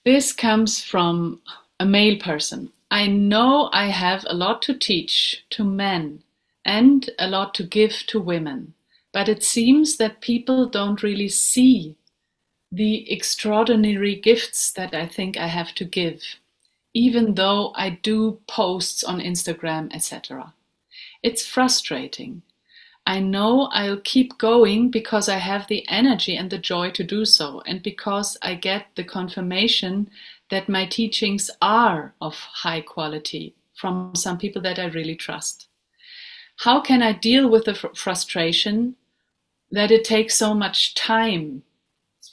This comes from a male person. I know I have a lot to teach to men and a lot to give to women, but it seems that people don't really see the extraordinary gifts that I think I have to give, even though I do posts on Instagram, etc. It's frustrating. I know I'll keep going because I have the energy and the joy to do so, and because I get the confirmation that my teachings are of high quality from some people that I really trust. How can I deal with the frustration that it takes so much time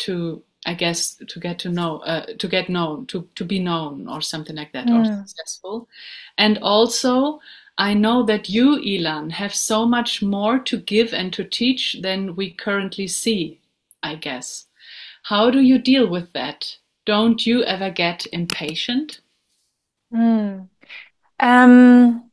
to, I guess, to get to know, to get known, to be known or something like that, or Mm. successful? And also, I know that you, Ilan, have so much more to give and to teach than we currently see, I guess. How do you deal with that? Don't you ever get impatient? Mm. Um,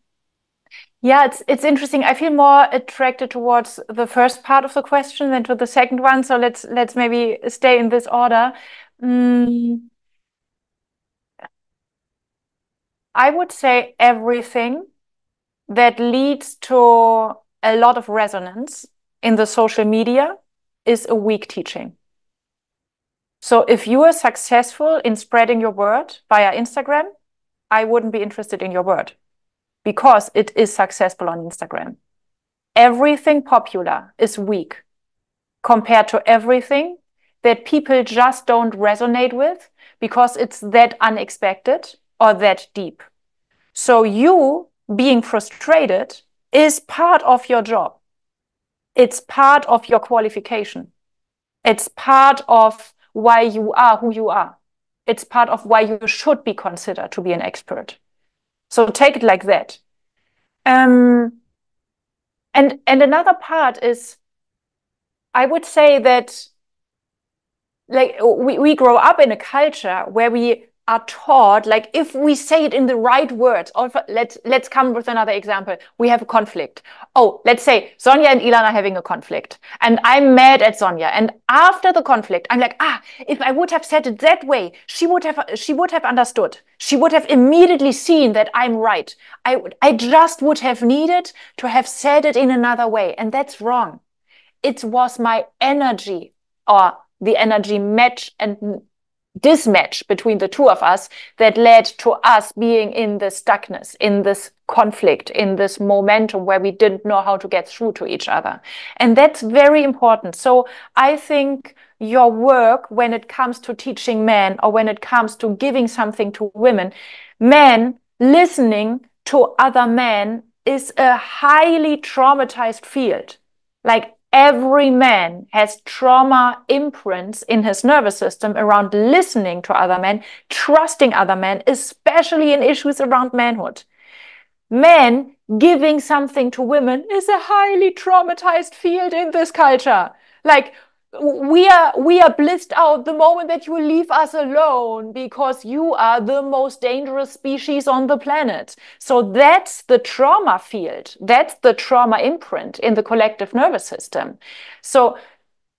yeah, it's interesting. I feel more attracted towards the first part of the question than to the second one. So let's maybe stay in this order. Mm, I would say everything that leads to a lot of resonance in the social media is a weak teaching. So if you are successful in spreading your word via Instagram, I wouldn't be interested in your word because it is successful on Instagram. Everything popular is weak compared to everything that people just don't resonate with because it's that unexpected or that deep. So you being frustrated is part of your job. It's part of your qualification. It's part of why you are who you are. It's part of why you should be considered to be an expert. So take it like that. Um, and another part is, I would say that like we grow up in a culture where we are taught, like if we say it in the right words, or let's come with another example. We have a conflict. Oh, let's say Sonja and Ilan are having a conflict and I'm mad at Sonja. And after the conflict, I'm like, if I would have said it that way, she would have understood. She would have immediately seen that I'm right. I just would have needed to have said it in another way. And that's wrong. It was my energy or the energy match and dismatch between the two of us that led to us being in this stuckness, in this conflict, in this momentum where we didn't know how to get through to each other. And that's very important. So I think your work, when it comes to teaching men or when it comes to giving something to women, men listening to other men is a highly traumatized field. Like every man has trauma imprints in his nervous system around listening to other men, trusting other men, especially in issues around manhood. Men giving something to women is a highly traumatized field in this culture. Like we are blissed out the moment that you leave us alone because you are the most dangerous species on the planet. So that's the trauma field. That's the trauma imprint in the collective nervous system. So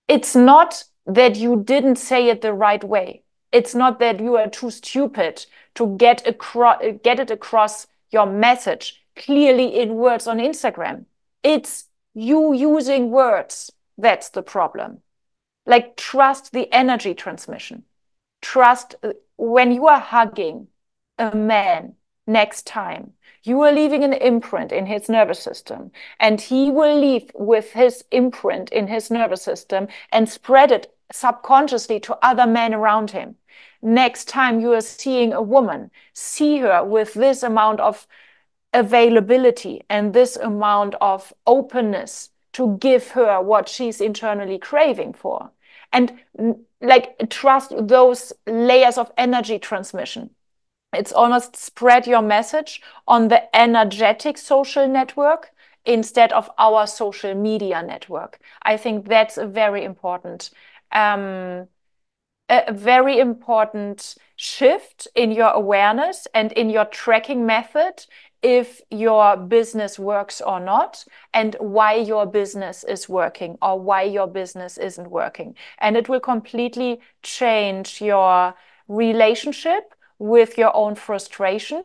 it's not that you didn't say it the right way. It's not that you are too stupid to get it across your message clearly in words on Instagram. It's you using words. That's the problem. Like trust the energy transmission. Trust when you are hugging a man next time, you are leaving an imprint in his nervous system, and he will leave with his imprint in his nervous system and spread it subconsciously to other men around him. Next time you are seeing a woman, see her with this amount of availability and this amount of openness to give her what she's internally craving for. And like trust those layers of energy transmission. It's almost spread your message on the energetic social network instead of our social media network. I think that's um, a very important shift in your awareness and in your tracking method if your business works or not, and why your business is working or why your business isn't working. And it will completely change your relationship with your own frustration,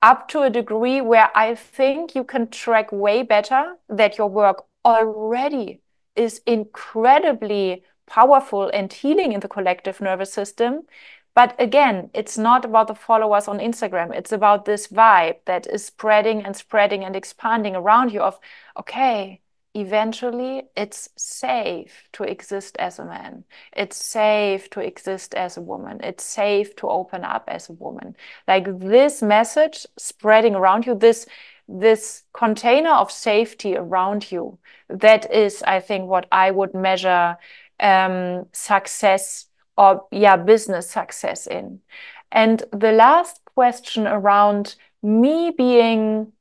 up to a degree where I think you can track way better that your work already is incredibly powerful and healing in the collective nervous system. But again, it's not about the followers on Instagram. It's about this vibe that is spreading and spreading and expanding around you of, okay, eventually it's safe to exist as a man. It's safe to exist as a woman. It's safe to open up as a woman. Like this message spreading around you, this container of safety around you, that is, I think, what I would measure success or business success in. And the last question around me being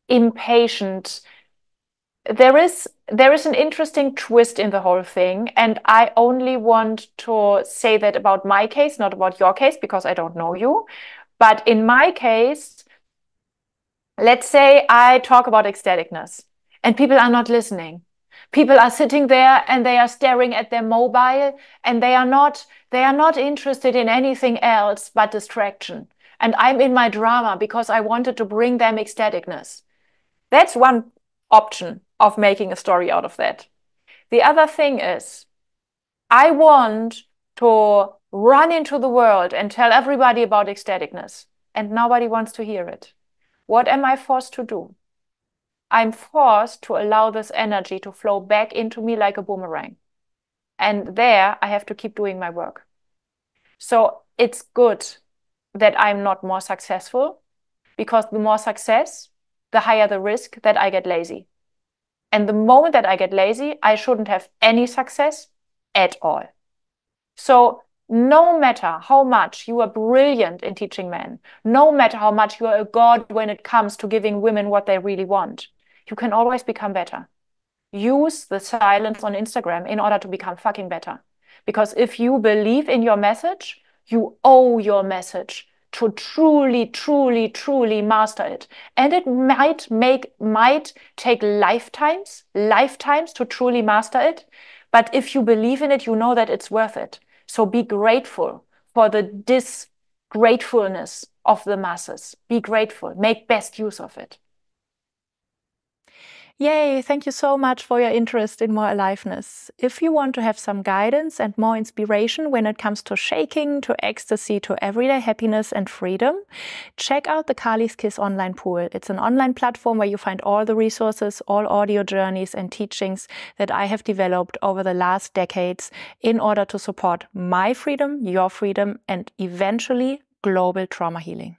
impatient, there is an interesting twist in the whole thing, and I only want to say that about my case, not about your case, because I don't know you. But in my case, let's say I talk about ecstaticness and people are not listening. People are sitting there and they are staring at their mobile, and they are not interested in anything else but distraction. And I'm in my drama because I wanted to bring them ecstaticness. That's one option of making a story out of that. The other thing is, I want to run into the world and tell everybody about ecstaticness, and nobody wants to hear it. What am I forced to do? I'm forced to allow this energy to flow back into me like a boomerang. And there I have to keep doing my work. So it's good that I'm not more successful, because the more success, the higher the risk that I get lazy. And the moment that I get lazy, I shouldn't have any success at all. So no matter how much you are brilliant in teaching men, no matter how much you are a god when it comes to giving women what they really want, you can always become better. Use the silence on Instagram in order to become fucking better. Because if you believe in your message, you owe your message to truly, truly, truly master it. And it might take lifetimes to truly master it. But if you believe in it, you know that it's worth it. So be grateful for the disgratefulness of the masses. Be grateful. Make best use of it. Yay, thank you so much for your interest in more aliveness. If you want to have some guidance and more inspiration when it comes to shaking, to ecstasy, to everyday happiness and freedom, check out the Kali's Kiss online pool. It's an online platform where you find all the resources, all audio journeys and teachings that I have developed over the last decades in order to support my freedom, your freedom, and eventually global trauma healing.